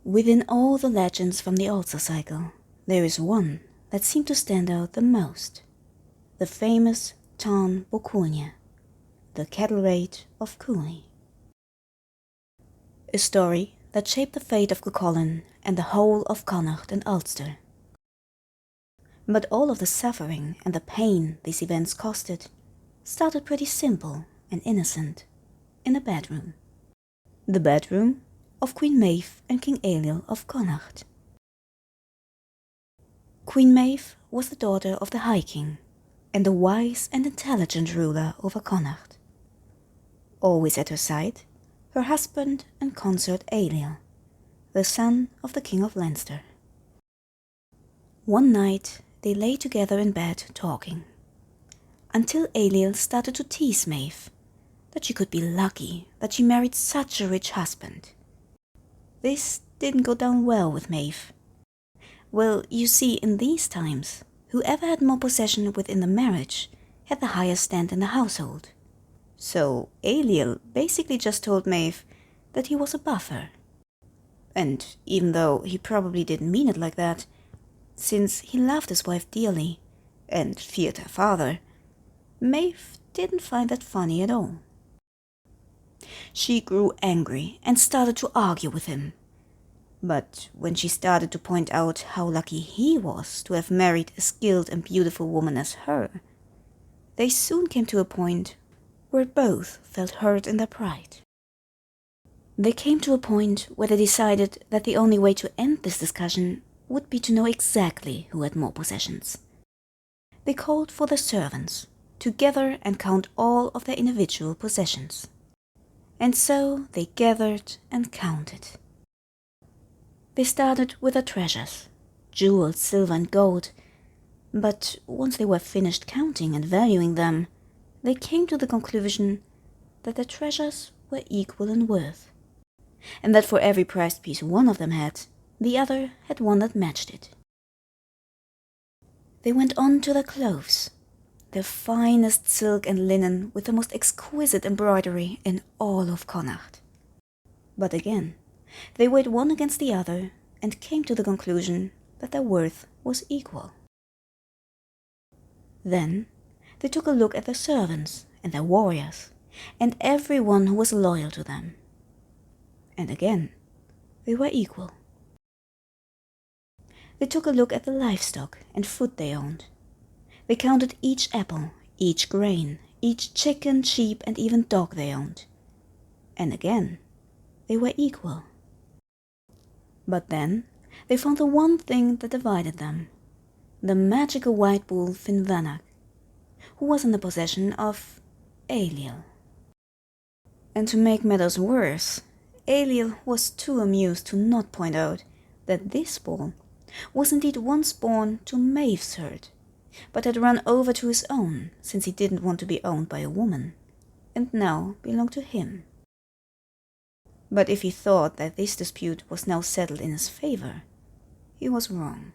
Within all the legends from the Ulster cycle, there is one that seemed to stand out the most. The famous Táin Bó Cúailnge, the cattle raid of Cooley. A story that shaped the fate of Cuchulainn and the whole of Connacht and Ulster. But all of the suffering and the pain these events costed started pretty simple and innocent, in a bedroom. The bedroom of Queen Maeve and King Ailill of Connacht. Queen Maeve was the daughter of the High King and a wise and intelligent ruler over Connacht. Always at her side, her husband and consort Ailill, the son of the King of Leinster. One night they lay together in bed talking, until Ailill started to tease Maeve that she could be lucky that she married such a rich husband. This didn't go down well with Maeve. Well, you see, in these times, whoever had more possession within the marriage had the highest stand in the household. So Ailill basically just told Maeve that he was above her. And even though he probably didn't mean it like that, since he loved his wife dearly and feared her father, Maeve didn't find that funny at all. She grew angry and started to argue with him. But when she started to point out how lucky he was to have married a skilled and beautiful woman as her, they soon came to a point where both felt hurt in their pride. They came to a point where they decided that the only way to end this discussion would be to know exactly who had more possessions. They called for the servants to gather and count all of their individual possessions. And so they gathered and counted. They started with their treasures, jewels, silver and gold, but once they were finished counting and valuing them, they came to the conclusion that their treasures were equal in worth, and that for every prized piece one of them had, the other had one that matched it. They went on to their clothes, the finest silk and linen with the most exquisite embroidery in all of Connacht. But again, they weighed one against the other and came to the conclusion that their worth was equal. Then they took a look at their servants and their warriors and everyone who was loyal to them. And again, they were equal. They took a look at the livestock and food they owned. They counted each apple, each grain, each chicken, sheep, and even dog they owned. And again, they were equal. But then they found the one thing that divided them, the magical white bull Finnvanach, who was in the possession of Ailill. And to make matters worse, Ailill was too amused to not point out that this bull was indeed once born to Maeve's herd, but had run over to his own since he didn't want to be owned by a woman, and now belonged to him. But if he thought that this dispute was now settled in his favor, he was wrong.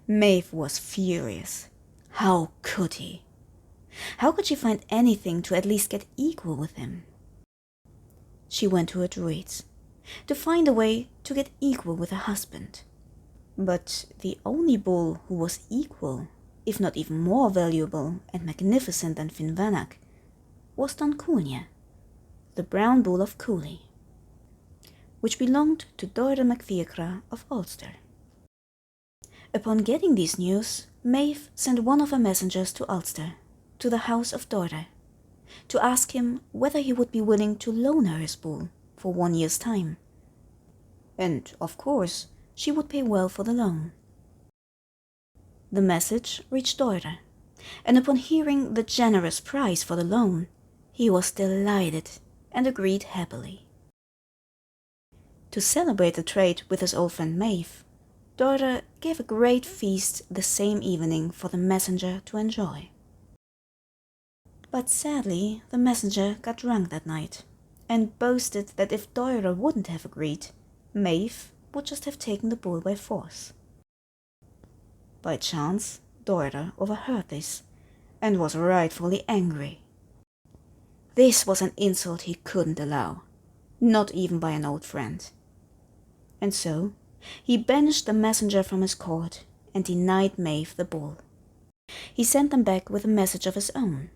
Maeve was furious. How could he? How could she find anything to at least get equal with him? She went to her druids to find a way to get equal with her husband. But the only bull who was equal, if not even more valuable and magnificent than Finnvanach, was Táin Cúailnge, the brown bull of Cooley, which belonged to Doire Mac Fiachra of Ulster. Upon getting this news, Maeve sent one of her messengers to Ulster, to the house of Doire, to ask him whether he would be willing to loan her his bull for 1 year's time. And, of course, she would pay well for the loan. The message reached Doire, and upon hearing the generous price for the loan, he was delighted and agreed happily. To celebrate the trade with his old friend Maeve, Doire gave a great feast the same evening for the messenger to enjoy. But sadly, the messenger got drunk that night, and boasted that if Doire wouldn't have agreed, Maeve would just have taken the bull by force. By chance, Doire overheard this, and was rightfully angry. This was an insult he couldn't allow, not even by an old friend. And so he banished the messenger from his court and denied Maeve the bull. He sent them back with a message of his own.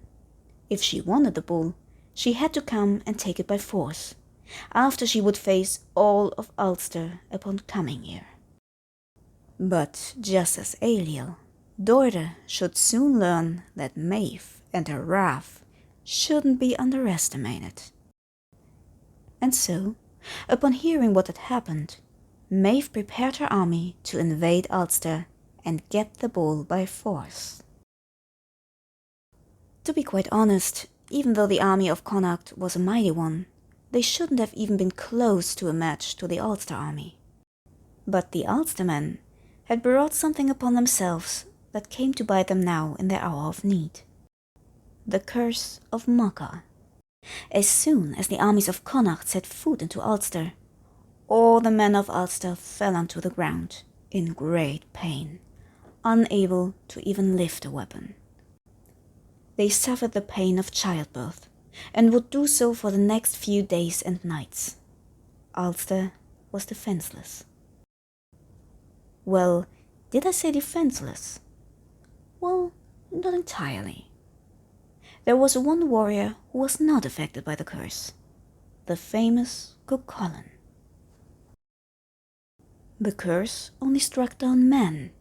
If she wanted the bull, she had to come and take it by force, after she would face all of Ulster upon coming here. But just as Ailill, Doire should soon learn that Maeve and her wrath shouldn't be underestimated. And so, upon hearing what had happened, Maeve prepared her army to invade Ulster and get the bull by force. To be quite honest, even though the army of Connacht was a mighty one, they shouldn't have even been close to a match to the Ulster army. But the Ulstermen had brought something upon themselves that came to bite them now in their hour of need. The curse of Macha. As soon as the armies of Connacht set foot into Ulster, all the men of Ulster fell onto the ground in great pain, unable to even lift a weapon. They suffered the pain of childbirth, and would do so for the next few days and nights. Ulster was defenseless. Well, did I say defenseless? Well, not entirely. There was one warrior who was not affected by the curse, the famous Cuchulainn. The curse only struck down men,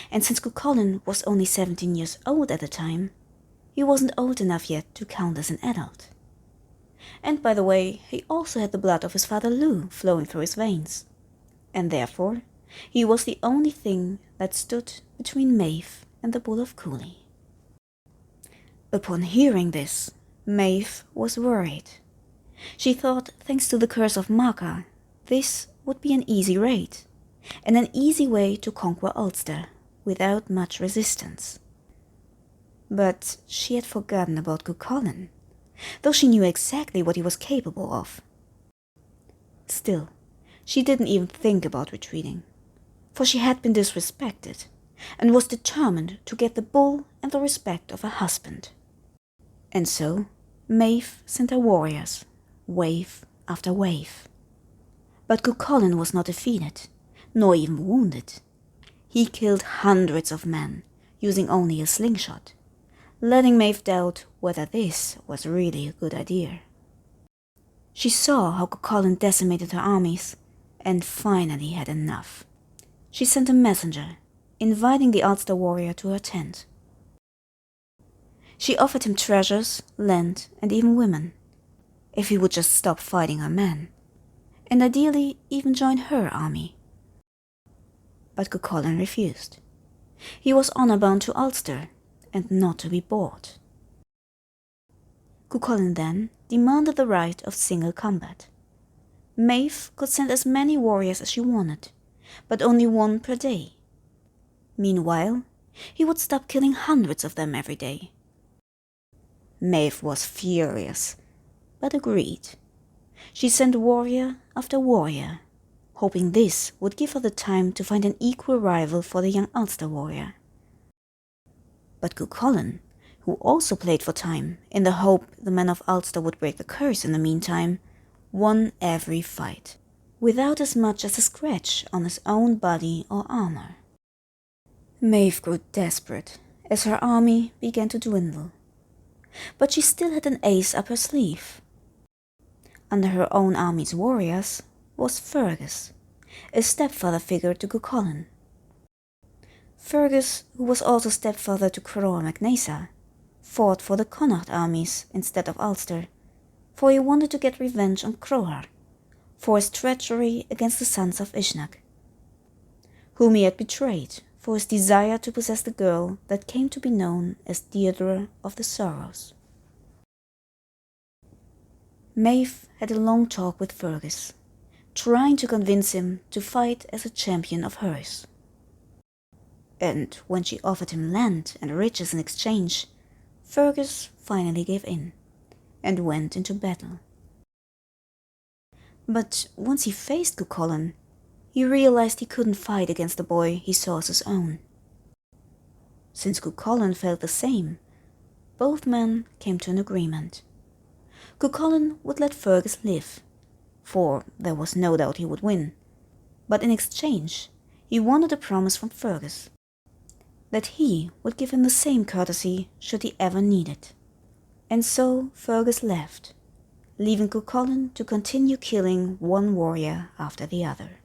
and since Cuchulainn was only 17 years old at the time, he wasn't old enough yet to count as an adult. And by the way, he also had the blood of his father Lugh flowing through his veins, and therefore he was the only thing that stood between Maeve and the Bull of Cooley. Upon hearing this, Maeve was worried. She thought, thanks to the curse of Macha, this would be an easy raid, and an easy way to conquer Ulster without much resistance. But she had forgotten about Cuchulainn, though she knew exactly what he was capable of. Still, she didn't even think about retreating, for she had been disrespected, and was determined to get the bull and the respect of her husband. And so Maeve sent her warriors, wave after wave. But Cuchulainn was not defeated, nor even wounded. He killed hundreds of men, using only a slingshot, letting Maeve doubt whether this was really a good idea. She saw how Cuchulainn decimated her armies, and finally had enough. She sent a messenger, inviting the Ulster warrior to her tent. She offered him treasures, land, and even women, if he would just stop fighting her men, and ideally even join her army. But Cuchulainn refused. He was honor-bound to Ulster, and not to be bought. Cuchulainn then demanded the right of single combat. Maeve could send as many warriors as she wanted, but only one per day. Meanwhile, he would stop killing hundreds of them every day. Maeve was furious, but agreed. She sent warrior after warrior, hoping this would give her the time to find an equal rival for the young Ulster warrior. But Cuchulainn, who also played for time in the hope the men of Ulster would break the curse in the meantime, won every fight, without as much as a scratch on his own body or armor. Maeve grew desperate as her army began to dwindle, but she still had an ace up her sleeve. Under her own army's warriors was Fergus, a stepfather figure to Cuchulainn. Fergus, who was also stepfather to Crogha mac Nessa, fought for the Connacht armies instead of Ulster, for he wanted to get revenge on Crogha for his treachery against the sons of Uisnech, whom he had betrayed for his desire to possess the girl that came to be known as Deirdre of the Sorrows. Maeve had a long talk with Fergus, trying to convince him to fight as a champion of hers. And when she offered him land and riches in exchange, Fergus finally gave in and went into battle. But once he faced Cuchulainn, he realized he couldn't fight against the boy he saw as his own. Since Cuchulainn felt the same, both men came to an agreement. Cuchulainn would let Fergus live, for there was no doubt he would win, But in exchange, he wanted a promise from Fergus that he would give him the same courtesy should he ever need it. And so Fergus left, leaving Cuchulainn to continue killing one warrior after the other.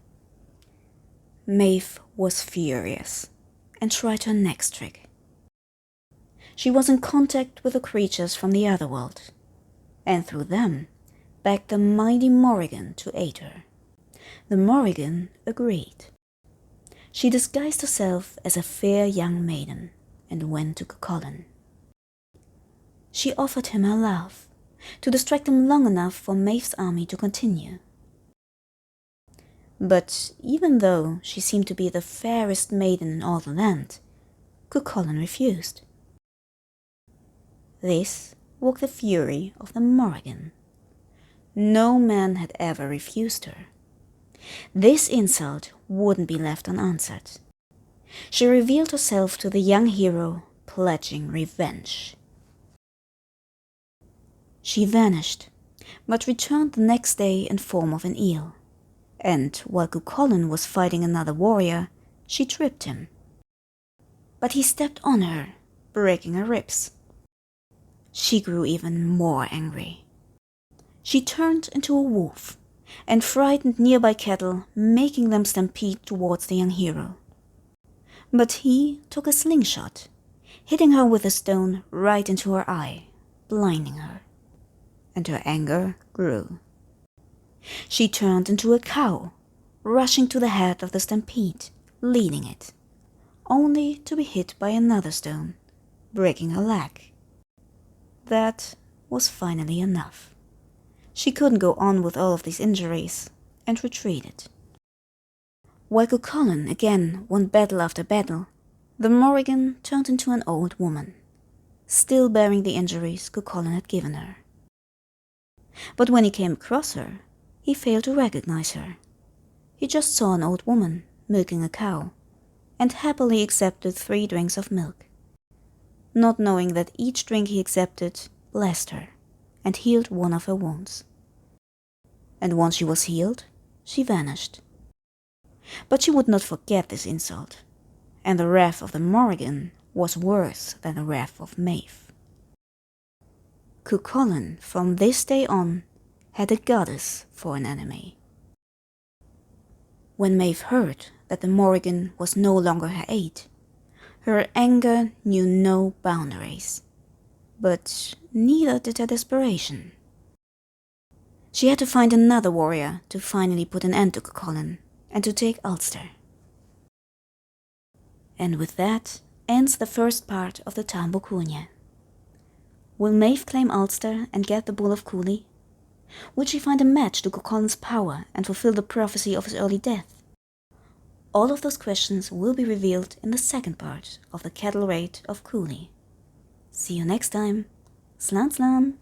Maeve was furious and tried her next trick. She was in contact with the creatures from the other world, and through them begged the mighty Morrigan to aid her. The Morrigan agreed. She disguised herself as a fair young maiden and went to Cuchulainn. She offered him her love to distract him long enough for Maeve's army to continue. But even though she seemed to be the fairest maiden in all the land, Cuchulainn refused. This woke the fury of the Morrigan. No man had ever refused her. This insult wouldn't be left unanswered. She revealed herself to the young hero, pledging revenge. She vanished, but returned the next day in form of an eel, and while Cuchulainn was fighting another warrior, she tripped him. But he stepped on her, breaking her ribs. She grew even more angry. She turned into a wolf and frightened nearby cattle, making them stampede towards the young hero. But he took a slingshot, hitting her with a stone right into her eye, blinding her. And her anger grew. She turned into a cow, rushing to the head of the stampede, leading it, only to be hit by another stone, breaking her leg. That was finally enough. She couldn't go on with all of these injuries, and retreated. While Cuchulainn again won battle after battle, the Morrigan turned into an old woman, still bearing the injuries Cuchulainn had given her. But when he came across her, he failed to recognize her. He just saw an old woman milking a cow, and happily accepted 3 drinks of milk, not knowing that each drink he accepted blessed her and healed one of her wounds. And once she was healed, she vanished. But she would not forget this insult, and the wrath of the Morrigan was worse than the wrath of Maeve. Cuchulainn from this day on had a goddess for an enemy. When Maeve heard that the Morrigan was no longer her aid, her anger knew no boundaries, but neither did her desperation. She had to find another warrior to finally put an end to Cuchulainn and to take Ulster. And with that ends the first part of the Tambo Cúailnge. Will Maeve claim Ulster and get the Bull of Cooley? Would she find a match to Cuchulainn's power and fulfill the prophecy of his early death? All of those questions will be revealed in the second part of the Cattle Raid of Cooley. See you next time. Slan slan!